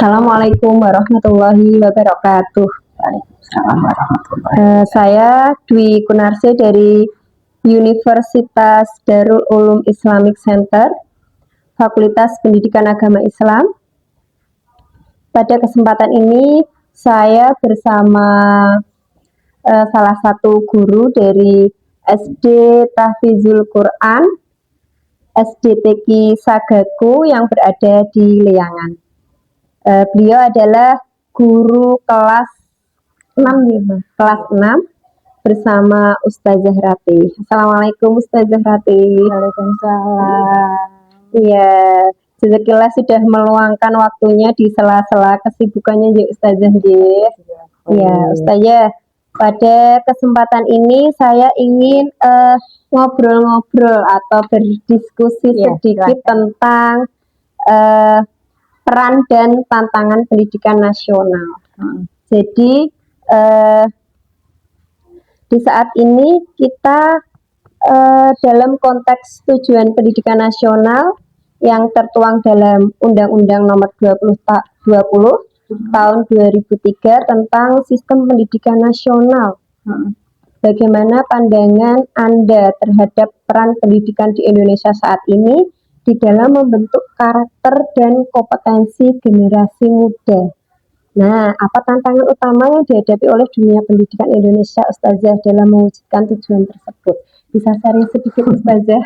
Assalamualaikum warahmatullahi wabarakatuh. Waalaikumsalam warahmatullahi Saya Dwi Kunarse dari Universitas Darul Ulum Islamic Center, Fakultas Pendidikan Agama Islam. Pada kesempatan ini saya bersama salah satu guru dari SD Tahfizul Quran, SDTQ Sagaku yang berada di Leangan. Beliau adalah guru kelas 6 ya, kelas 6 bersama Ustazah Rati. Assalamualaikum Ustazah Rati. Waalaikumsalam. Iya, jazakillah sudah meluangkan waktunya di sela-sela kesibukannya ya Ustazah. Iya, Ustazah. Pada kesempatan ini saya ingin ngobrol-ngobrol atau berdiskusi sedikit tentang peran dan tantangan pendidikan nasional. Jadi di saat ini kita dalam konteks tujuan pendidikan nasional yang tertuang dalam Undang-Undang Nomor 20 tahun 2003 tentang sistem pendidikan nasional. Bagaimana pandangan Anda terhadap peran pendidikan di Indonesia saat ini di dalam membentuk karakter dan kompetensi generasi muda? Nah, apa tantangan utama yang dihadapi oleh dunia pendidikan Indonesia, Ustazah, dalam mewujudkan tujuan tersebut? Bisa sharing sedikit, Ustazah?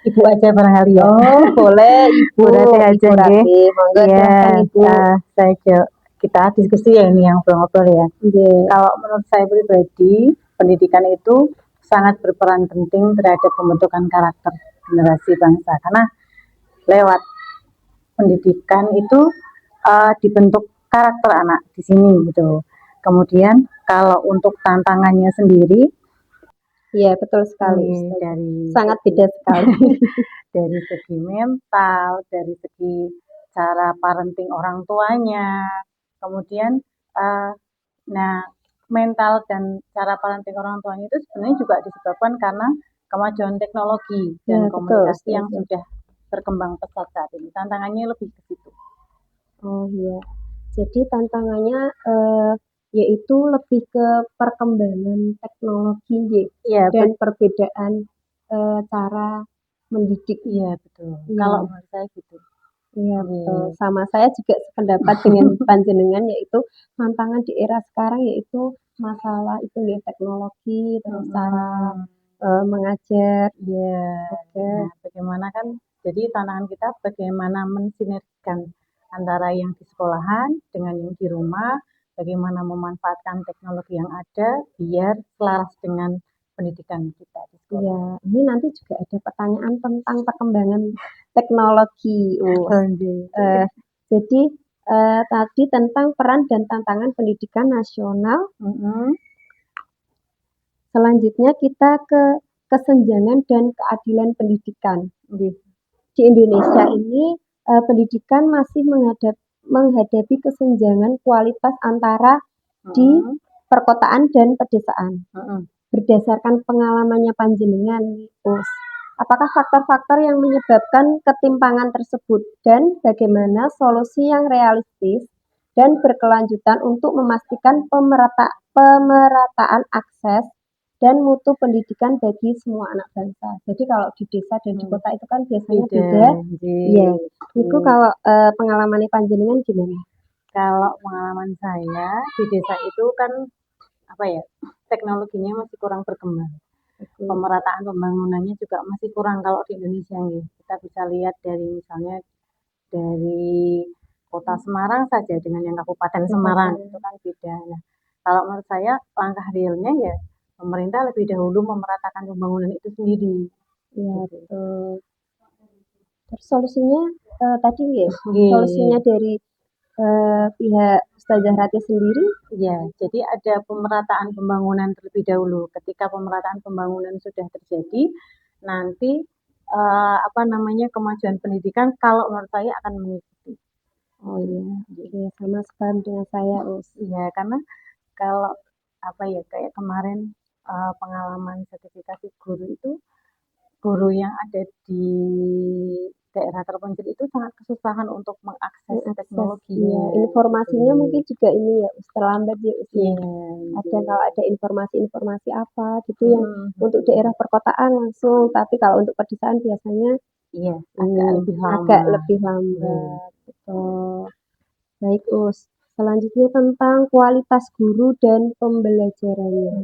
Ibu aja barangkali ya. Oh, boleh Ibu. Ibu Rati. Monggo silahkan Ibu. Kita diskusi ya ini yang ngobrol ya. Kalau menurut saya pribadi, pendidikan itu sangat berperan penting terhadap pembentukan karakter generasi bangsa, karena lewat pendidikan itu dibentuk karakter anak di sini gitu. Kemudian kalau untuk tantangannya sendiri, iya betul sekali. Sangat beda sekali. Dari segi mental, dari segi cara parenting orang tuanya, kemudian mental dan cara parenting orang tuanya itu sebenarnya juga disebabkan karena kemajuan teknologi dan komunikasi yang sudah berkembang pesat saat ini. Tantangannya lebih ke situ. Oh iya, jadi tantangannya yaitu lebih ke perkembangan teknologi dan perbedaan cara mendidik. Iya betul. Kalau menurut saya gitu. Iya betul. Sama saya juga sependapat dengan panjenengan, yaitu tantangan di era sekarang yaitu masalah itu ya teknologi, terus cara mengajar. Nah, bagaimana kan? Jadi tantangan kita bagaimana mensinergikan antara yang di sekolahan dengan yang di rumah, bagaimana memanfaatkan teknologi yang ada biar selaras dengan pendidikan kita di sekolah. Iya, ini nanti juga ada pertanyaan tentang perkembangan teknologi. Jadi tadi tentang peran dan tantangan pendidikan nasional. Selanjutnya kita ke kesenjangan dan keadilan pendidikan. Di Indonesia ini pendidikan masih menghadapi kesenjangan kualitas antara di perkotaan dan pedesaan. Berdasarkan pengalamannya panjenengan, apakah faktor-faktor yang menyebabkan ketimpangan tersebut dan bagaimana solusi yang realistis dan berkelanjutan untuk memastikan pemerataan akses dan mutu pendidikan bagi semua anak bangsa. Jadi kalau di desa dan di kota itu kan biasanya beda. Iya. Itu kalau pengalaman panjenengan gimana? Kalau pengalaman saya di desa itu kan teknologinya masih kurang berkembang. Pemerataan pembangunannya juga masih kurang kalau di Indonesia nih. Kita bisa lihat dari misalnya dari kota Semarang saja dengan yang Kabupaten Semarang itu kan beda. Nah, kalau menurut saya langkah realnya ya pemerintah lebih dahulu memeratakan pembangunan itu sendiri. Iya betul. Terus solusinya tadi ya, solusinya dari pihak Ustazah Rati sendiri? Ya, jadi ada pemerataan pembangunan terlebih dahulu. Ketika pemerataan pembangunan sudah terjadi, nanti kemajuan pendidikan kalau menurut saya akan mengikuti. Oh iya, sama sekali dengan saya. Iya, karena kalau kayak kemarin pengalaman sertifikasi guru itu, guru yang ada di daerah terpencil itu sangat kesusahan untuk mengakses Mengakses, teknologinya. informasinya gitu. mungkin juga ini ya, terlambat ya Iya. Ada kalau ada informasi-informasi apa gitu yang Mm-mm. untuk daerah perkotaan langsung, tapi kalau untuk pedesaan biasanya Iya, ini agak lebih lama. lambat. Gitu. Baik, Selanjutnya tentang kualitas guru dan pembelajarannya.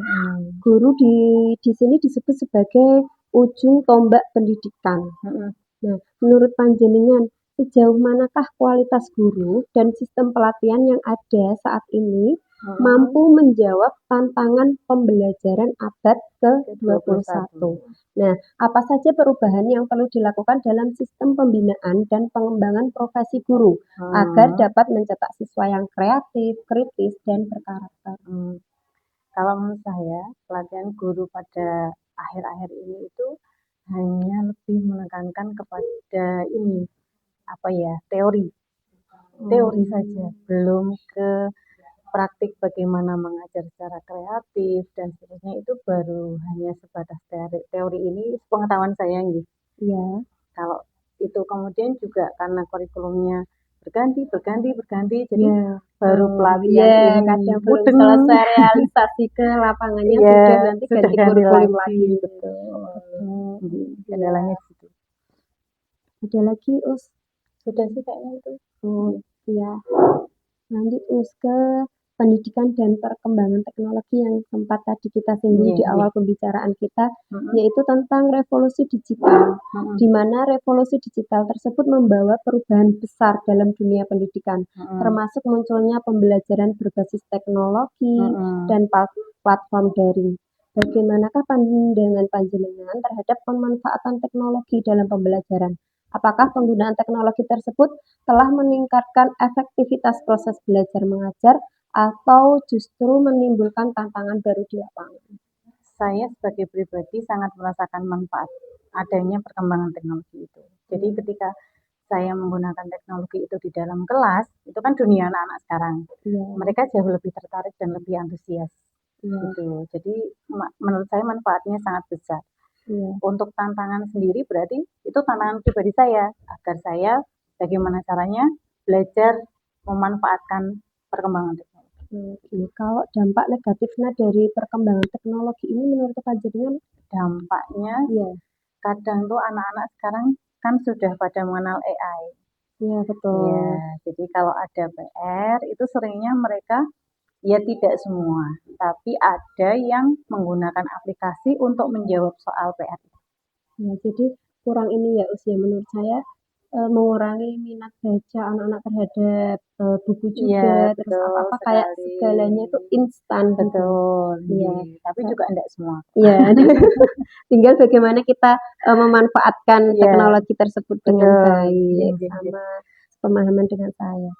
Guru di sini disebut sebagai ujung tombak pendidikan. Nah, menurut panjenengan, sejauh manakah kualitas guru dan sistem pelatihan yang ada saat ini mampu menjawab tantangan pembelajaran abad ke-21? Nah, apa saja perubahan yang perlu dilakukan dalam sistem pembinaan dan pengembangan profesi guru agar dapat mencetak siswa yang kreatif, kritis, dan berkarakter? Kalau menurut saya, pelatihan guru pada akhir-akhir ini itu hanya lebih menekankan kepada ini, teori saja, belum ke praktik bagaimana mengajar secara kreatif dan seterusnya, itu baru hanya sebatas teori ini pengetahuan saya gitu. Iya. Kalau itu kemudian juga karena kurikulumnya berganti, jadi baru pelatihan ini kadang belum selesai realisasi ke lapangannya sudah nanti ganti kurikulum lagi. Betul. Kendalanya di situ. Ada lagi, Sudah sih kayaknya itu. Iya. Lanjut, ke pendidikan dan perkembangan teknologi yang sempat tadi kita singgung di awal pembicaraan kita, yaitu tentang revolusi digital, di mana revolusi digital tersebut membawa perubahan besar dalam dunia pendidikan, termasuk munculnya pembelajaran berbasis teknologi dan platform daring. Bagaimanakah pandangan panjenengan terhadap pemanfaatan teknologi dalam pembelajaran? Apakah penggunaan teknologi tersebut telah meningkatkan efektivitas proses belajar mengajar atau justru menimbulkan tantangan baru di lapangan? Saya sebagai pribadi sangat merasakan manfaat adanya perkembangan teknologi itu. Jadi ketika saya menggunakan teknologi itu di dalam kelas, itu kan dunia anak-anak sekarang. Mereka jauh lebih tertarik dan lebih antusias. Gitu. Jadi menurut saya manfaatnya sangat besar. Untuk tantangan sendiri berarti itu tantangan pribadi saya, agar saya bagaimana caranya belajar memanfaatkan perkembangan teknologi. Kalau dampak negatifnya dari perkembangan teknologi ini menurut panjenengan? Dampaknya kadang tuh anak-anak sekarang kan sudah pada mengenal AI. Iya, betul. Ya, jadi kalau ada PR itu seringnya mereka, ya tidak semua, tapi ada yang menggunakan aplikasi untuk menjawab soal PR. Ya, jadi kurang ini ya usia menurut saya mengurangi minat baca anak-anak terhadap buku juga, terus apa-apa kayak segalanya itu instan gitu. Iya. Tapi juga enggak semua. Iya. Tinggal bagaimana kita memanfaatkan teknologi tersebut dengan baik, sama pemahaman dengan saya.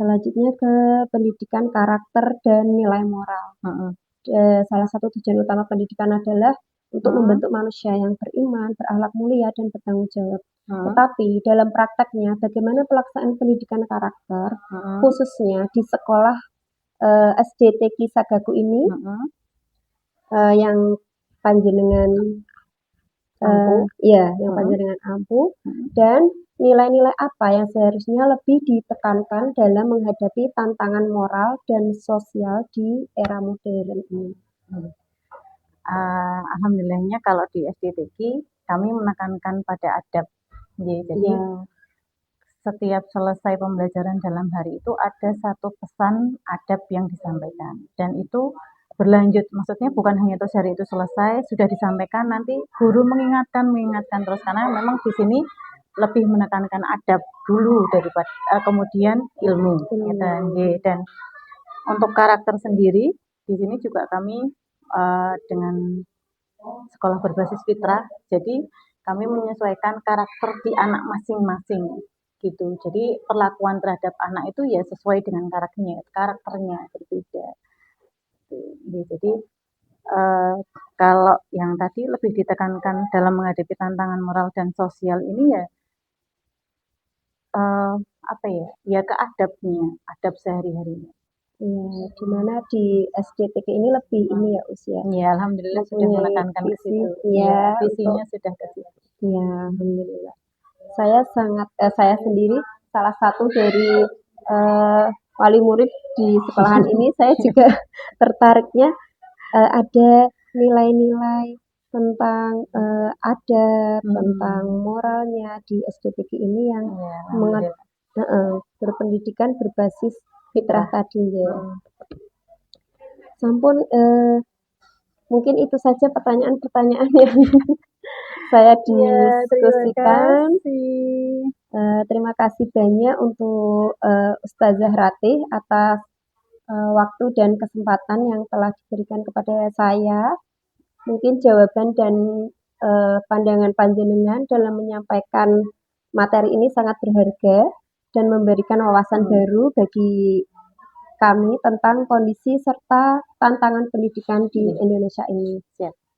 Selanjutnya ke pendidikan karakter dan nilai moral. Salah satu tujuan utama pendidikan adalah untuk membentuk manusia yang beriman, berakhlak mulia, dan bertanggung jawab. Tetapi dalam prakteknya, bagaimana pelaksanaan pendidikan karakter, khususnya di sekolah SDTK Sagaku ini, yang panjenengan yang panjenengan ampuh, dan nilai-nilai apa yang seharusnya lebih ditekankan dalam menghadapi tantangan moral dan sosial di era modern ini? Alhamdulillahnya kalau di SDTK kami menekankan pada adab. Jadi setiap selesai pembelajaran dalam hari itu ada satu pesan adab yang disampaikan, dan itu berlanjut. Maksudnya bukan hanya terus hari itu selesai sudah disampaikan, nanti guru mengingatkan terus, karena memang di sini lebih menekankan adab dulu daripada kemudian ilmu. Dan untuk karakter sendiri di sini juga kami dengan sekolah berbasis fitrah, jadi kami menyesuaikan karakter di anak masing-masing gitu. Jadi perlakuan terhadap anak itu ya sesuai dengan karakternya berbeda. Jadi kalau yang tadi lebih ditekankan dalam menghadapi tantangan moral dan sosial ini ya ke adab sehari-harinya. Iya, dimana di SDTK ini lebih ini ya usia. Iya, alhamdulillah sudah menekankan ke situ. Iya, visinya sudah ke situ. Iya, alhamdulillah. saya sendiri salah satu dari wali murid di sekolahan ini, saya juga tertariknya ada nilai-nilai tentang adab, tentang moralnya di SDPG ini yang berpendidikan berbasis fitrah tadi ya. Sampun mungkin itu saja pertanyaan-pertanyaan yang saya diskusikan. Terima kasih banyak untuk Ustazah Ratih atas waktu dan kesempatan yang telah diberikan kepada saya. Mungkin jawaban dan pandangan panjenengan dalam menyampaikan materi ini sangat berharga dan memberikan wawasan baru bagi kami tentang kondisi serta tantangan pendidikan di Indonesia ini.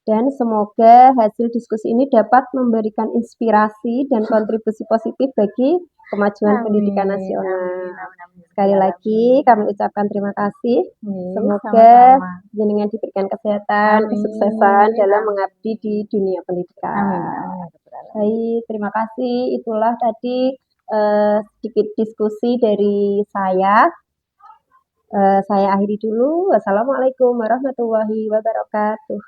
Dan semoga hasil diskusi ini dapat memberikan inspirasi dan kontribusi positif bagi kemajuan pendidikan nasional. Sekali lagi kami ucapkan terima kasih. Semoga jenengan diberikan kesehatan, kesuksesan dalam mengabdi di dunia pendidikan. Baik, terima kasih. Itulah tadi sedikit diskusi dari saya. Saya akhiri dulu. Wassalamualaikum warahmatullahi wabarakatuh.